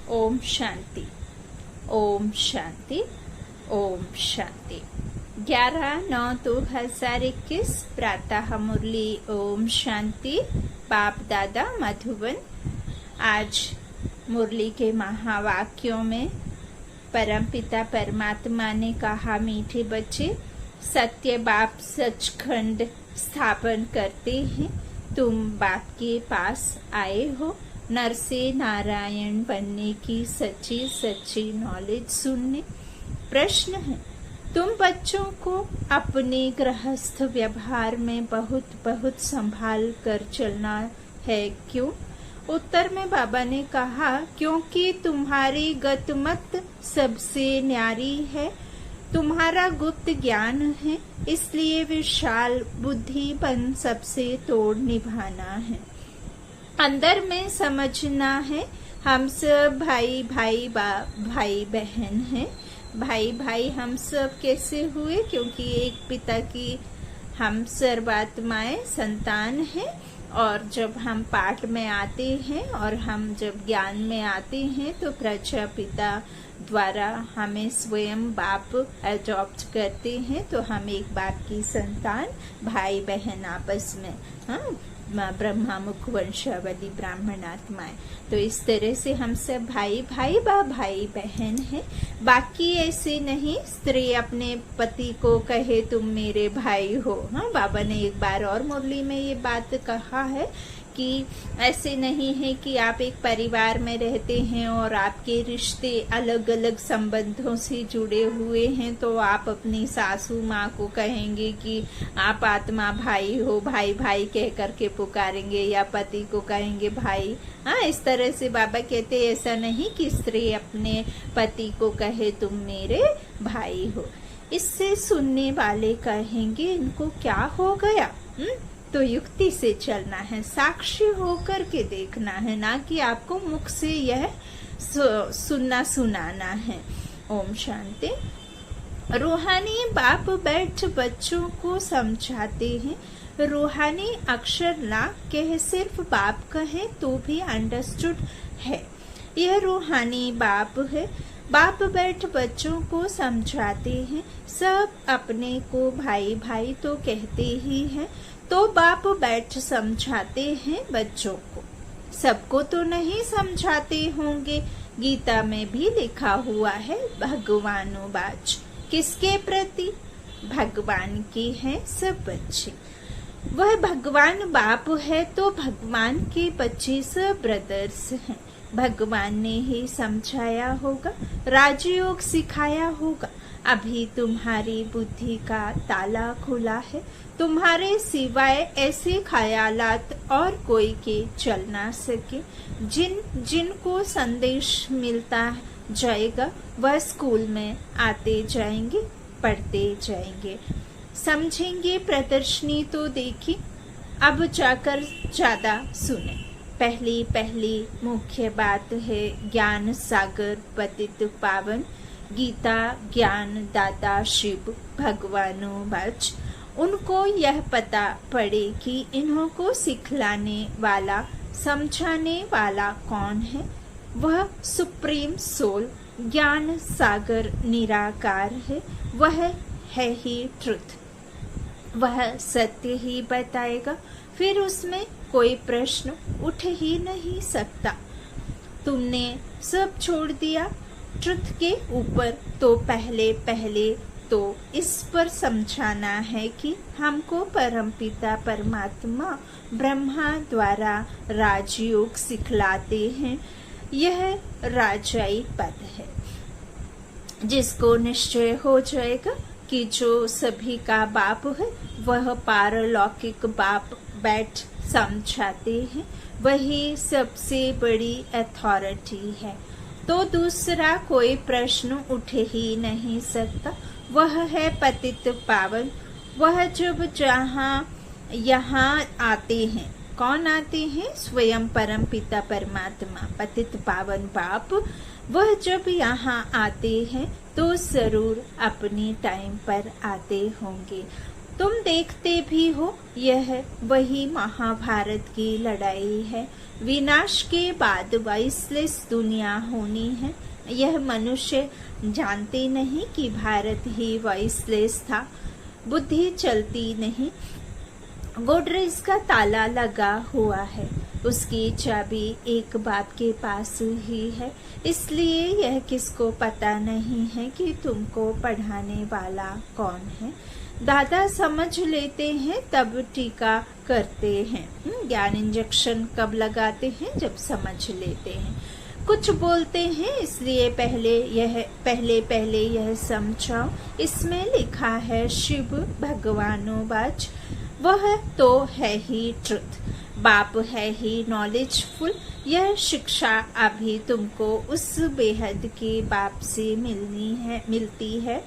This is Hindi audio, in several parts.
ओम शांति, ओम शांति, ओम शांति। 11/9/2021 प्रातः मुरली। ओम शांति। बाप दादा मधुबन। आज मुरली के महावाक्यों में परमपिता परमात्मा ने कहा, मीठे बच्चे, सत्य बाप सचखंड स्थापन करते हैं। तुम बाप के पास आए हो नर से नारायण बनने की सच्ची सच्ची नॉलेज सुनने। प्रश्न है, तुम बच्चों को अपने गृहस्थ व्यवहार में बहुत बहुत संभाल कर चलना है, क्यों? उत्तर में बाबा ने कहा, क्योंकि तुम्हारी गतमत सबसे न्यारी है, तुम्हारा गुप्त ज्ञान है, इसलिए विशाल बुद्धिपन सबसे तोड़ निभाना है। अंदर में समझना है, हम सब भाई भाई भाई बहन हैं। भाई भाई हम सब कैसे हुए? क्योंकि एक पिता की हम सर्वात्माएं संतान हैं। और जब हम पाठ में आते हैं और हम जब ज्ञान में आते हैं तो प्रजापिता द्वारा हमें स्वयं बाप अडॉप्ट करते हैं। तो हम एक बाप की संतान, भाई बहन आपस में, ब्रह्मा मुख वंशावली ब्राह्मण आत्माएं। तो इस तरह से हम सब भाई भाई भाई बहन हैं। बाकी ऐसे नहीं, स्त्री अपने पति को कहे तुम मेरे भाई हो। बाबा ने एक बार और मुरली में ये बात कहा है कि ऐसे नहीं है कि आप एक परिवार में रहते हैं और आपके रिश्ते अलग अलग संबंधों से जुड़े हुए हैं, तो आप अपनी सासू माँ को कहेंगे कि आप आत्मा भाई हो, भाई भाई कह करके पुकारेंगे, या पति को कहेंगे भाई। इस तरह से बाबा कहते ऐसा नहीं कि स्त्री अपने पति को कहे तुम मेरे भाई हो। इससे सुनने वाले कहेंगे इनको क्या हो गया? तो युक्ति से चलना है, साक्षी होकर के देखना है, ना कि आपको मुख से यह सुनना सुनाना है। ओम शांति। रूहानी बाप बैठ बच्चों को समझाते हैं। रूहानी अक्षर ना कहे, सिर्फ बाप कहे तो भी अंडरस्टूड है। यह रूहानी बाप है। बाप बैठ बच्चों को समझाते हैं। सब अपने को भाई भाई तो कहते ही हैं, तो बाप बैठ समझाते हैं बच्चों को। सबको तो नहीं समझाते होंगे। गीता में भी लिखा हुआ है, भगवानोवाच। किसके प्रति? भगवान के हैं सब बच्चे। वह भगवान बाप है तो भगवान के बच्चे सब ब्रदर्स हैं। भगवान ने ही समझाया होगा, राजयोग सिखाया होगा। अभी तुम्हारी बुद्धि का ताला खुला है। तुम्हारे सिवाय ऐसे ख्यालात और कोई के चल ना सके। जिनको संदेश मिलता जाएगा वह स्कूल में आते जाएंगे, पढ़ते जाएंगे, समझेंगे। प्रदर्शनी तो देखी, अब जाकर ज्यादा सुने। पहली मुख्य बात है ज्ञान सागर पतित पावन। गीता ज्ञान दाता शिव भगवानोवाच। उनको यह पता पड़े कि इन्हों को सिखलाने वाला, समझाने वाला कौन है। वह सुप्रीम सोल, ज्ञान सागर निराकार है। वह है ही ट्रुथ। वह सत्य ही बताएगा, फिर उसमें कोई प्रश्न उठ ही नहीं सकता। तुमने सब छोड़ दिया ट्रुथ के ऊपर, तो पहले तो इस पर समझाना है कि हमको परमपिता परमात्मा ब्रह्मा द्वारा राजयोग सिखलाते हैं। यह राजाई पद है, जिसको निश्चय हो जाएगा कि जो सभी का बाप है वह पारलौकिक बाप बैठ समझाते हैं, वही सबसे बड़ी अथॉरिटी है। तो दूसरा कोई प्रश्न उठ ही नहीं सकता। वह है पतित पावन। वह जब यहाँ आते हैं, कौन आते हैं? स्वयं परम पिता परमात्मा पतित पावन बाप। वह जब यहाँ आते हैं तो जरूर अपनी टाइम पर आते होंगे। तुम देखते भी हो यह वही महाभारत की लड़ाई है। विनाश के बाद वाइसलेस दुनिया होनी है। यह मनुष्य जानते नहीं कि भारत ही वाइसलेस था। बुद्धि चलती नहीं। गोडरेज का ताला लगा हुआ है, उसकी चाबी एक बाप के पास ही है। इसलिए यह किसको पता नहीं है कि तुमको पढ़ाने वाला कौन है। दादा समझ लेते हैं तब टीका करते हैं। ज्ञान इंजेक्शन कब लगाते हैं? जब समझ लेते हैं। कुछ बोलते हैं इसलिए पहले यह समझाओ। इसमें लिखा है शिव भगवानोवाच, वह तो है ही ट्रुथ। बाप है ही नॉलेजफुल। यह शिक्षा अभी तुमको उस बेहद के बाप से मिलती है।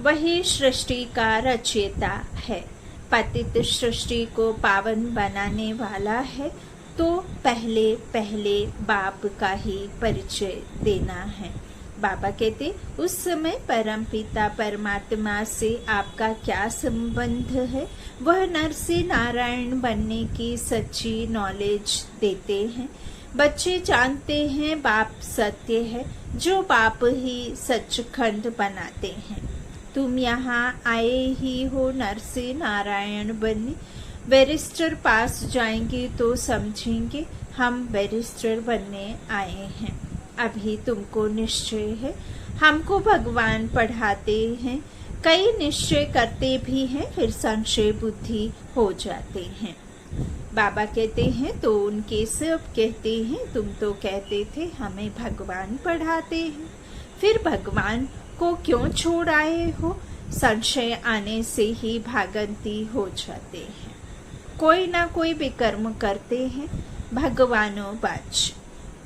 वही सृष्टि का रचयिता है। पतित सृष्टि को पावन बनाने वाला है। तो पहले बाप का ही परिचय देना है। बाबा कहते उस समय परमपिता परमात्मा से आपका क्या संबंध है? वह नर से नारायण बनने की सच्ची नॉलेज देते हैं। बच्चे जानते हैं बाप सत्य है, जो बाप ही सचखंड बनाते हैं। तुम यहाँ आए ही हो नर से नारायण बनने। बैरिस्टर पास जाएंगे तो समझेंगे हम बैरिस्टर बनने आए हैं। अभी तुमको निश्चय है, हमको भगवान पढ़ाते हैं। कई निश्चय करते भी हैं, फिर संशय बुद्धि हो जाते हैं। बाबा कहते हैं तो उनके सब कहते हैं तुम तो कहते थे हमें भगवान पढ़ाते हैं, फिर भगवान को क्यों छोड़ आए हो? संशय आने से ही भागंती हो जाते हैं। कोई ना कोई विकर्म करते हैं। भगवानोवाच,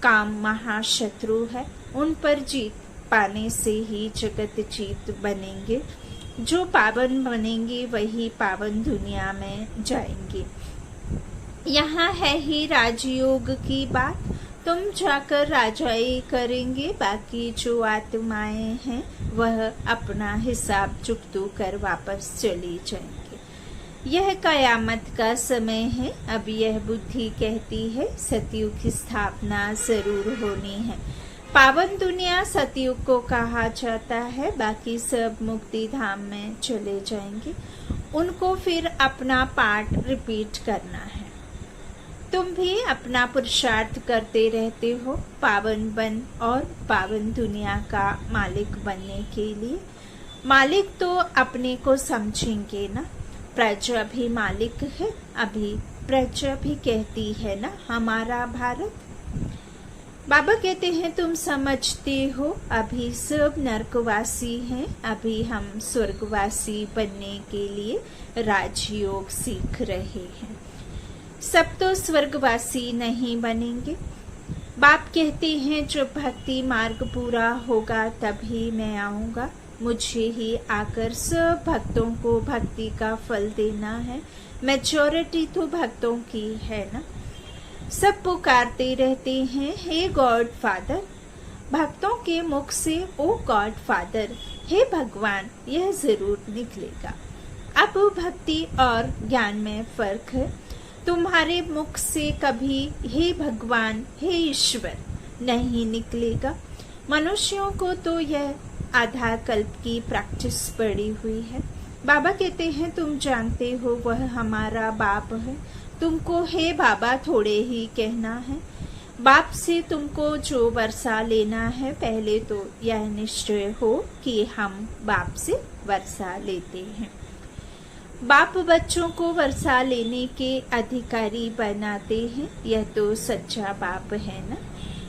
काम महाशत्रु है, उन पर जीत पाने से ही जगत जीत बनेंगे। जो पावन बनेंगे वही पावन दुनिया में जाएंगे। यहाँ है ही राजयोग की बात। तुम जाकर राजाई करेंगे, बाकी जो आत्माएं हैं वह अपना हिसाब चुकतू कर वापस चली जाएंगे। यह कयामत का समय है। अब यह बुद्धि कहती है सतयुग की स्थापना जरूर होनी है। पावन दुनिया सतयुग को कहा जाता है। बाकी सब मुक्ति धाम में चले जाएंगे। उनको फिर अपना पाठ रिपीट करना है। तुम भी अपना पुरुषार्थ करते रहते हो पावन बन और पावन दुनिया का मालिक बनने के लिए। मालिक तो अपने को समझेंगे ना। प्रजा भी मालिक है। अभी प्रजा भी कहती है ना हमारा भारत। बाबा कहते हैं तुम समझते हो अभी सब नरकवासी हैं। अभी हम स्वर्गवासी बनने के लिए राजयोग सीख रहे हैं। सब तो स्वर्गवासी नहीं बनेंगे। बाप कहते हैं जब भक्ति मार्ग पूरा होगा तभी मैं आऊंगा। मुझे ही आकर सब भक्तों को भक्ति का फल देना है। मेजॉरिटी तो भक्तों की है ना। सब पुकारते रहते हैं हे गॉड फादर। भक्तों के मुख से ओ गॉड फादर, हे भगवान, यह जरूर निकलेगा। अब भक्ति और ज्ञान में फर्क है। तुम्हारे मुख से कभी हे भगवान, हे ईश्वर नहीं निकलेगा। मनुष्यों को तो यह आधा कल्प की प्रैक्टिस पड़ी हुई है। बाबा कहते हैं तुम जानते हो वह हमारा बाप है। तुमको हे बाबा थोड़े ही कहना है। बाप से तुमको जो वर्षा लेना है, पहले तो यह निश्चय हो कि हम बाप से वर्षा लेते हैं। बाप बच्चों को वर्षा लेने के अधिकारी बनाते हैं। यह तो सच्चा बाप है ना।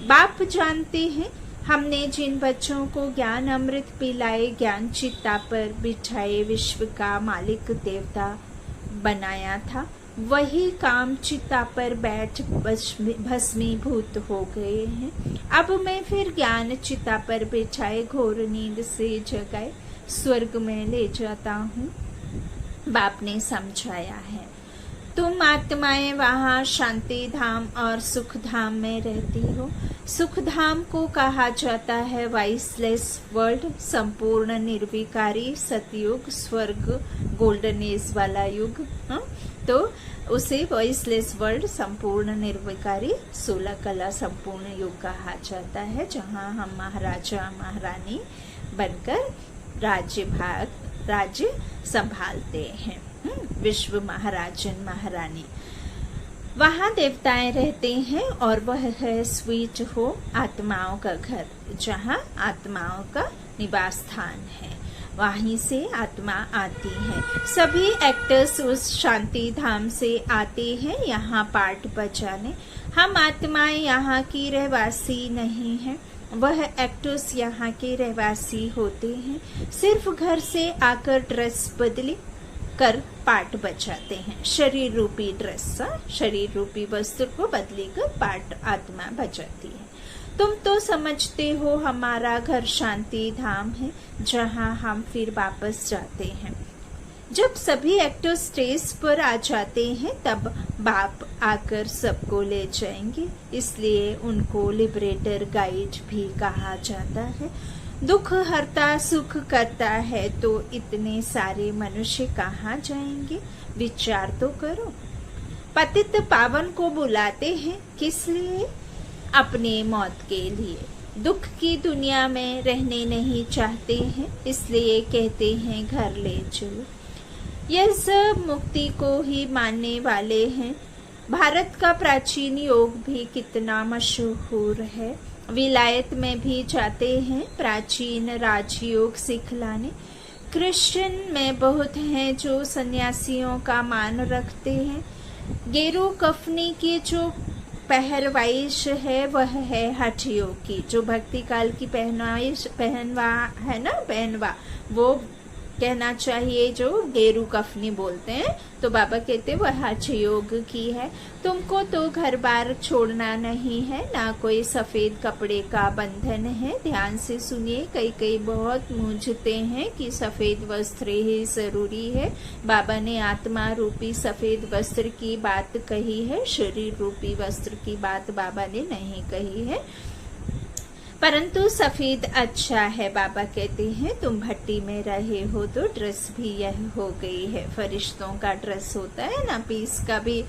बाप जानते हैं हमने जिन बच्चों को ज्ञान अमृत पिलाए, ज्ञान चित्ता पर बिठाए, विश्व का मालिक देवता बनाया था, वही काम चित्ता पर बैठ भस्मीभूत हो गए हैं। अब मैं फिर ज्ञान चित्ता पर बिछाए घोर नींद से जगाए स्वर्ग में ले जाता हूँ। बाप ने समझाया है तुम आत्माएं वहाँ शांति धाम और सुख धाम में रहती हो। सुख धाम को कहा जाता है वाइसलेस वर्ल्ड, संपूर्ण निर्विकारी सतयुग, स्वर्ग, गोल्डन एज वाला युग। तो उसे वॉइसलेस वर्ल्ड, संपूर्ण निर्विकारी 16 कला संपूर्ण युग कहा जाता है, जहाँ हम महाराजा महारानी बनकर राज्य संभालते हैं। विश्व महाराजन महारानी। वहाँ देवताएं रहते हैं और वह है स्वीट होम, आत्माओं का घर, जहाँ आत्माओं का निवास स्थान है। वहीं से आत्मा आती है। सभी एक्टर्स उस शांति धाम से आते हैं यहाँ पार्ट बजाने। हम आत्माएं यहाँ की रहवासी नहीं हैं, वह एक्टर्स यहाँ के रहवासी होते हैं। सिर्फ घर से आकर ड्रेस बदले कर पार्ट बचाते हैं। शरीर रूपी ड्रेस, शरीर रूपी वस्त्र को बदले कर पार्ट आत्मा बचाती है। तुम तो समझते हो हमारा घर शांति धाम है, जहाँ हम फिर वापस जाते हैं। जब सभी एक्टर स्टेज पर आ जाते हैं तब बाप आकर सबको ले जाएंगे, इसलिए उनको लिबरेटर गाइड भी कहा जाता है। दुख हरता सुख करता है तो इतने सारे मनुष्य कहाँ जाएंगे? विचार तो करो। पतित पावन को बुलाते हैं किस लिए? अपने मौत के लिए। दुख की दुनिया में रहने नहीं चाहते हैं, इसलिए कहते हैं घर ले चलो। यह सब मुक्ति को ही मानने वाले हैं। भारत का प्राचीन योग भी कितना मशहूर है। विलायत में भी जाते हैं प्राचीन राजयोग सिखलाने। क्रिश्चियन में बहुत हैं जो सन्यासियों का मान रखते हैं। गेरू कफनी की जो पहरवाइश है वह है हठ योग की। जो भक्ति काल की पहनवा है ना, पहनवा, वो कहना चाहिए जो गेरू कफनी बोलते हैं। तो बाबा कहते वह हठ योग की है। तुमको तो घर बार छोड़ना नहीं है, ना कोई सफेद कपड़े का बंधन है। ध्यान से सुनिए, कई बहुत मूझते हैं कि सफेद वस्त्र ही जरूरी है। बाबा ने आत्मा रूपी सफेद वस्त्र की बात कही है, शरीर रूपी वस्त्र की बात बाबा ने नहीं कही है। परंतु सफेद अच्छा है। बाबा कहते हैं तुम भट्टी में रहे हो तो ड्रेस भी यह हो गई है। फरिश्तों का ड्रेस होता है ना, पीस का भी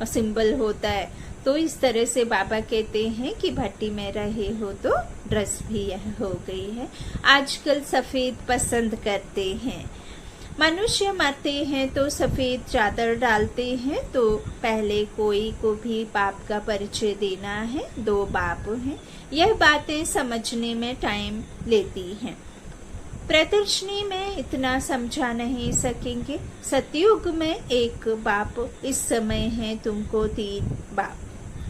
सिंबल होता है। तो इस तरह से बाबा कहते हैं कि भट्टी में रहे हो तो ड्रेस भी यह हो गई है। आजकल सफेद पसंद करते हैं। मनुष्य मरते हैं तो सफेद चादर डालते हैं। तो पहले कोई को भी बाप का परिचय देना है। 2 बाप हैं। यह बातें समझने में टाइम लेती हैं। प्रदर्शनी में इतना समझा नहीं सकेंगे। सतयुग में एक बाप, इस समय है तुमको 3 बाप,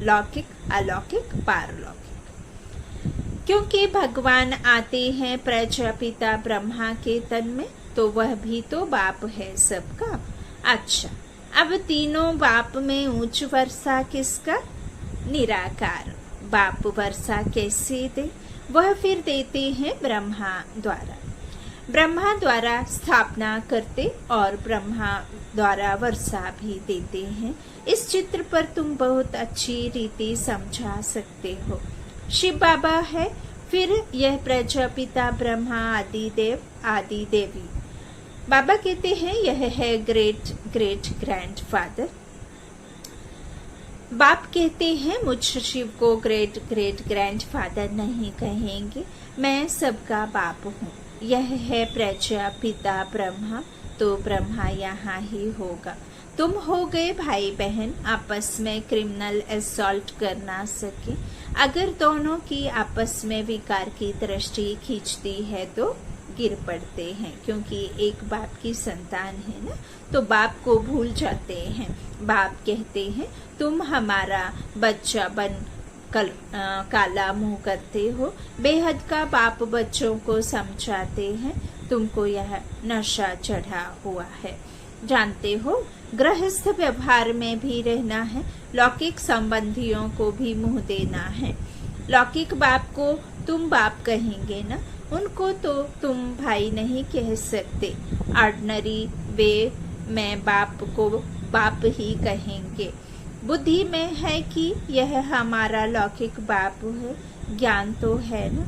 लौकिक, अलौकिक, पारलौकिक। क्योंकि भगवान आते हैं प्रजापिता ब्रह्मा के तन में, तो वह भी तो बाप है सबका। अच्छा, अब तीनों बाप में उच्च वर्षा किसका? निराकार बाप वर्षा कैसे दे? वह फिर देते हैं ब्रह्मा द्वारा। ब्रह्मा द्वारा स्थापना करते और ब्रह्मा द्वारा वर्षा भी देते हैं। इस चित्र पर तुम बहुत अच्छी रीति समझा सकते हो। शिव बाबा है, फिर यह प्रजापिता ब्रह्मा, आदिदेव, आदि देवी। बाबा कहते हैं यह है ग्रेट ग्रेट ग्रैंडफादर। बाप कहते हैं मुझ शिव को ग्रेट ग्रेट ग्रैंडफादर नहीं कहेंगे, मैं सबका बाप हूँ। यह है प्रजापिता ब्रह्मा, तो ब्रह्मा यहाँ ही होगा। तुम हो गए भाई बहन, आपस में क्रिमिनल असॉल्ट कर ना सके। अगर दोनों की आपस में विकार की दृष्टि खींचती है तो गिर पड़ते हैं, क्योंकि एक बाप की संतान है ना, तो बाप को भूल जाते हैं। बाप कहते हैं तुम हमारा बच्चा बन काला मुंह करते हो। बेहद का बाप बच्चों को समझाते हैं तुमको यह नशा चढ़ा हुआ है। जानते हो, गृहस्थ व्यवहार में भी रहना है, लौकिक संबंधियों को भी मुंह देना है। लौकिक बाप को तुम बाप कहेंगे ना, उनको तो तुम भाई नहीं कह सकते। ऑर्डिनरी वे में बाप को बाप ही कहेंगे। बुद्धि में है कि यह हमारा लौकिक बाप है, ज्ञान तो है ना।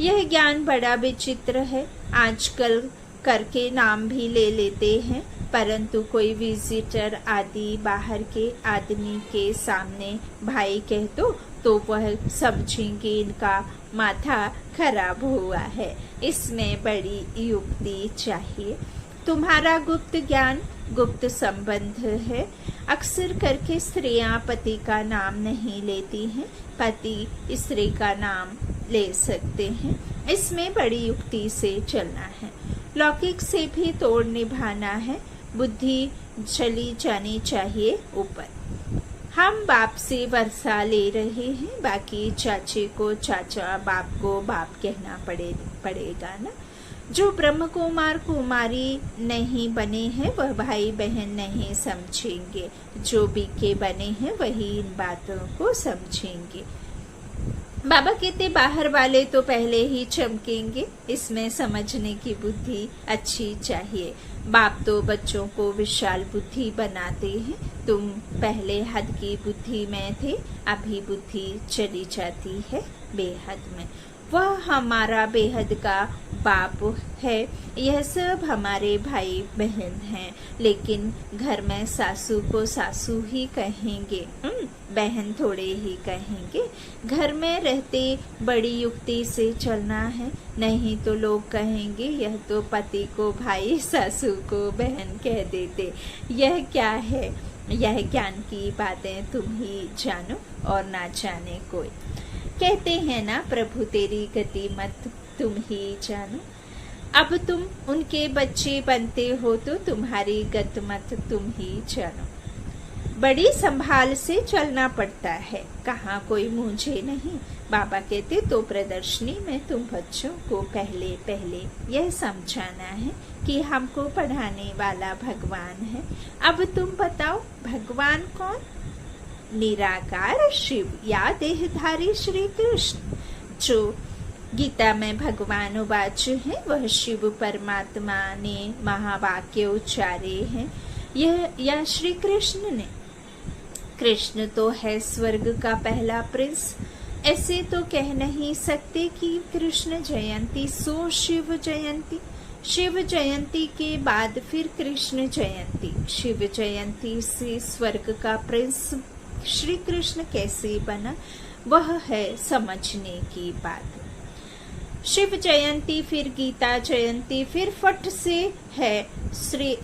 यह ज्ञान बड़ा विचित्र है। आजकल करके नाम भी ले लेते हैं, परंतु कोई विजिटर आदि बाहर के आदमी के सामने भाई कह दो तो वह समझेंगे इनका माथा खराब हुआ है। इसमें बड़ी युक्ति चाहिए। तुम्हारा गुप्त ज्ञान गुप्त संबंध है। अक्सर करके स्त्रियां पति का नाम नहीं लेती हैं, पति स्त्री का नाम ले सकते हैं। इसमें बड़ी युक्ति से चलना है। लौकिक से भी तोड़ निभाना है। बुद्धि चली जानी चाहिए ऊपर। हम बाप से वर्षा ले रहे हैं, बाकी चाचे को चाचा, बाप को बाप कहना पड़ेगा ना। जो ब्रह्म कुमार कुमारी नहीं बने हैं वह भाई बहन नहीं समझेंगे। जो बीके बने हैं वही इन बातों को समझेंगे। बाबा कहते बाहर वाले तो पहले ही चमकेंगे। इसमें समझने की बुद्धि अच्छी चाहिए। बाप तो बच्चों को विशाल बुद्धि बनाते हैं। तुम पहले हद की बुद्धि में थे, अभी बुद्धि चली जाती है बेहद में। वह हमारा बेहद का बाप है। यह सब हमारे भाई बहन हैं, लेकिन घर में सासू को सासू ही कहेंगे, बहन थोड़े ही कहेंगे। घर में रहते बड़ी युक्ति से चलना है, नहीं तो लोग कहेंगे यह तो पति को भाई सासू को बहन कह देते। यह क्या है? यह ज्ञान की बातें तुम ही जानो और ना जाने कोई। कहते हैं ना, प्रभु तेरी गति मत तुम ही जानो। अब तुम उनके बच्चे बनते हो तो तुम्हारी गत मत तुम ही जानो। बड़ी संभाल से चलना पड़ता है, कहाँ कोई मुझे नहीं। बाबा कहते तो प्रदर्शनी में तुम बच्चों को पहले पहले यह समझाना है कि हमको पढ़ाने वाला भगवान है। अब तुम बताओ भगवान कौन? निराकार शिव या देहधारी श्री कृष्ण। जो गीता में भगवान उवाच है वह शिव परमात्मा ने महावाक्य उच्चारे हैं। यह श्री कृष्ण ने। कृष्ण तो है स्वर्ग का पहला प्रिंस। ऐसे तो कह नहीं सकते कि कृष्ण जयंती सो शिव जयंती। शिव जयंती के बाद फिर कृष्ण जयंती। शिव जयंती से स्वर्ग का प्रिंस श्री कृष्ण कैसे बना, वह है समझने की बात। शिव जयंती, फिर गीता जयंती, फिर फट से है श्री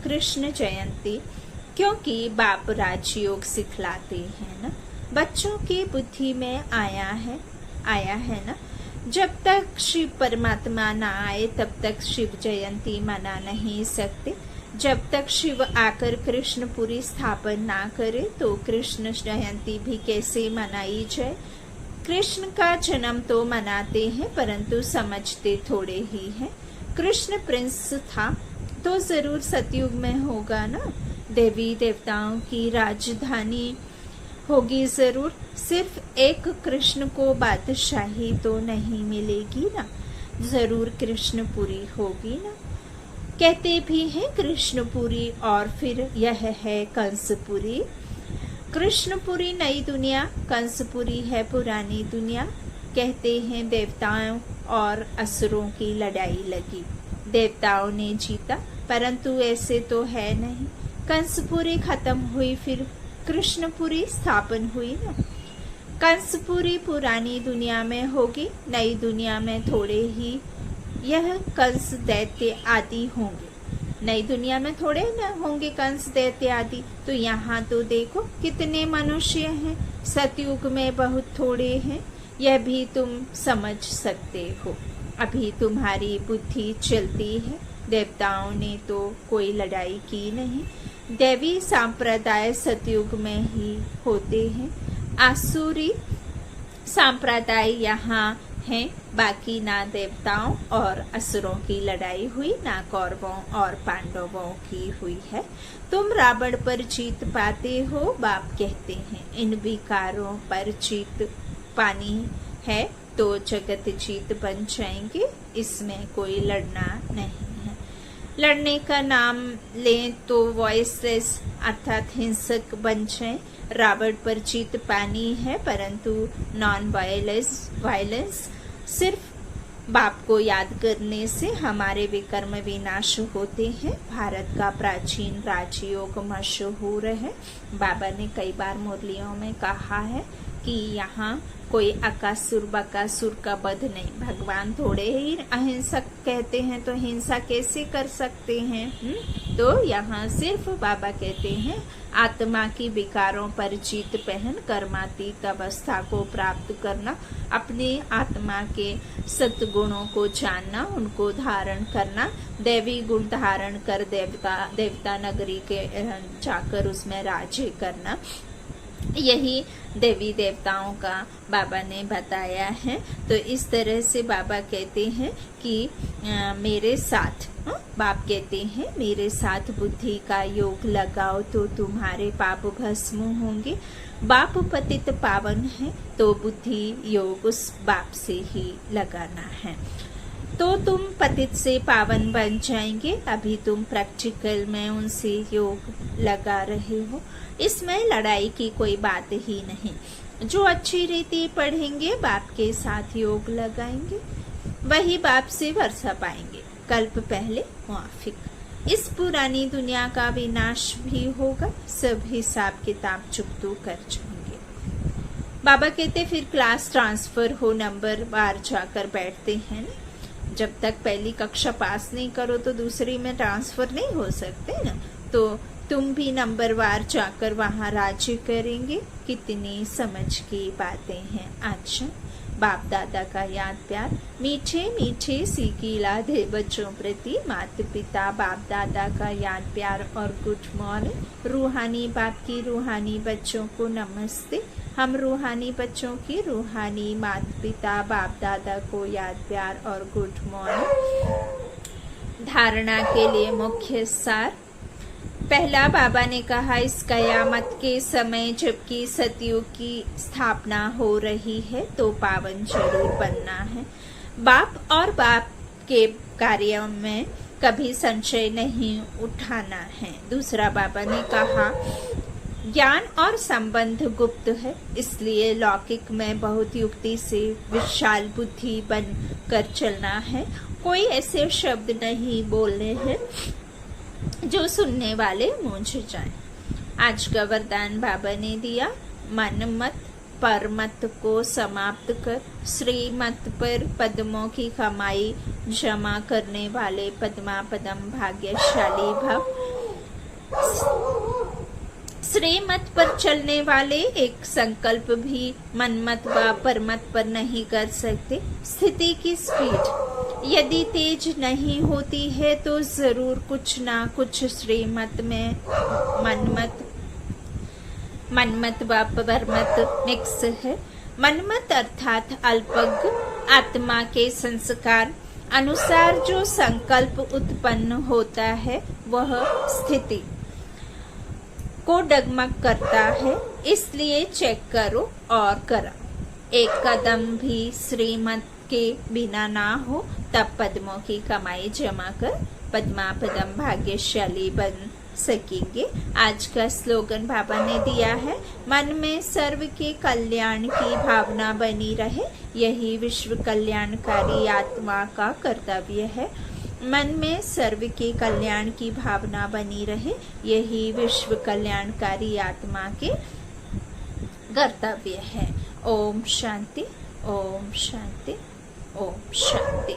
कृष्ण जयंती, क्योंकि बाप राजयोग सिखलाते हैं ना। बच्चों की बुद्धि में आया है ना। जब तक शिव परमात्मा ना आए तब तक शिव जयंती मना नहीं सकते। जब तक शिव आकर कृष्णपुरी स्थापन ना करे तो कृष्ण जयंती भी कैसे मनाई जाए। कृष्ण का जन्म तो मनाते हैं, परंतु समझते थोड़े ही हैं। कृष्ण प्रिंस था तो जरूर सतयुग में होगा ना। देवी देवताओं की राजधानी होगी जरूर। सिर्फ एक कृष्ण को बादशाही तो नहीं मिलेगी ना, जरूर कृष्णपुरी होगी ना। कहते भी हैं कृष्णपुरी और फिर यह है कंसपुरी। कृष्णपुरी नई दुनिया, कंसपुरी है पुरानी दुनिया। कहते हैं देवताओं और असुरों की लड़ाई लगी, देवताओं ने जीता, परंतु ऐसे तो है नहीं। कंसपुरी खत्म हुई, फिर कृष्णपुरी स्थापन हुई ना। कंसपुरी पुरानी दुनिया में होगी, नई दुनिया में थोड़े ही यह कंस दैत्य आदि होंगे। नई दुनिया में थोड़े न होंगे कंस दैत्य आदि। तो यहाँ तो देखो कितने मनुष्य हैं, सतयुग में बहुत थोड़े हैं। यह भी तुम समझ सकते हो। अभी तुम्हारी बुद्धि चलती है। देवताओं ने तो कोई लड़ाई की नहीं। दैवी सांप्रदाय सतयुग में ही होते हैं। आसुरी सांप्रदाय यहाँ है, बाकी ना देवताओं और असुरों की लड़ाई हुई, ना कौरवों और पांडवों की हुई है। तुम रावण पर जीत पाते हो, बाप कहते हैं। इन विकारों पर जीत पानी है तो जगत जीत बन जाएंगे। इसमें कोई लड़ना नहीं है। लड़ने का नाम लें तो वॉइसलेस अर्थात हिंसक बन जाए। रावण पर जीत पानी है, परंतु नॉन वायलेंस सिर्फ बाप को याद करने से हमारे विकर्म विनाश होते हैं। भारत का प्राचीन राजयोग मशहूर है। बाबा ने कई बार मुरलियों में कहा है कि यहाँ कोई अकासुर बकासुर का वध नहीं। भगवान थोड़े ही अहिंसक कहते हैं तो हिंसा कैसे कर सकते हैं? तो यहाँ सिर्फ बाबा कहते हैं आत्मा की विकारों पर जीत पहन कर्मातीत अवस्था को प्राप्त करना, अपने आत्मा के सद्गुणों को जानना, उनको धारण करना, दैवी गुण धारण कर देवता नगरी के जाकर उसमें राज्य करना, यही देवी देवताओं का बाबा ने बताया है। तो इस तरह से बाबा कहते हैं कि मेरे साथ बाप कहते हैं मेरे साथ बुद्धि का योग लगाओ तो तुम्हारे पाप भस्म होंगे। बाप पतित पावन है तो बुद्धि योग उस बाप से ही लगाना है, तो तुम पतित से पावन बन जाएंगे। अभी तुम प्रैक्टिकल में उनसे योग लगा रहे हो, इसमें लड़ाई की कोई बात ही नहीं। जो अच्छी रीति पढ़ेंगे, बाप के साथ योग लगाएंगे, वही बाप से वर्षा पाएंगे। कल्प पहले मुआफिक। इस पुरानी दुनिया का विनाश भी होगा, सब हिसाब किताब चुकतू कर जाएंगे। बाबा कहते फिर क्लास ट्रांसफर हो, नंबर बार जाकर बैठते हैं ना। जब तक पहली कक्षा पास नहीं करो तो दूसरी में ट्रांसफर नहीं हो सकते ना। तो तुम भी नंबर वार जाकर वहाँ राज्य करेंगे। कितनी समझ की बातें हैं। अच्छा, बाप दादा का याद प्यार, मीठे मीठे सीखीला दे बच्चों प्रति माता पिता बाप दादा का याद प्यार और गुड मॉर्निंग। रूहानी बाप की रूहानी बच्चों को नमस्ते। हम रूहानी बच्चों की रूहानी माता पिता बाप दादा को याद प्यार और गुड मॉर्निंग। धारणा के लिए मुख्य सार। पहला, बाबा ने कहा इस कयामत के समय जबकि सतयुग की स्थापना हो रही है तो पावन जरूर बनना है। बाप और बाप के कार्यों में कभी संशय नहीं उठाना है। दूसरा, बाबा ने कहा ज्ञान और संबंध गुप्त है, इसलिए लौकिक में बहुत युक्ति से विशाल बुद्धि बन कर चलना है। कोई ऐसे शब्द नहीं बोलने हैं जो सुनने वाले मूंझ जाएं। आज का वरदान बाबा ने दिया, मन मत पर मत को समाप्त कर, श्रीमत पर पद्मों की कमाई जमा करने वाले पद्मा पदम भाग्यशाली भव। श्रीमत पर चलने वाले एक संकल्प भी मनमत व परमत पर नहीं कर सकते। स्थिति की स्पीड यदि तेज नहीं होती है तो जरूर कुछ ना कुछ श्रीमत में मनमत व परमत मिक्स है। मनमत अर्थात अल्पज्ञ आत्मा के संस्कार अनुसार जो संकल्प उत्पन्न होता है वह स्थिति को डगमग करता है, इसलिए चेक करो और कराओ। एक कदम भी श्रीमत के बिना ना हो तब पद्मों की कमाई जमा कर पद्मा पदम भाग्यशाली बन सकेंगे। आज का स्लोगन बाबा ने दिया है, मन में सर्व के कल्याण की भावना बनी रहे, यही विश्व कल्याणकारी आत्मा का कर्तव्य है। मन में सर्व के कल्याण की भावना बनी रहे, यही विश्व कल्याणकारी आत्मा के कर्तव्य है। ओम शांति, ओम शांति, ओम शांति।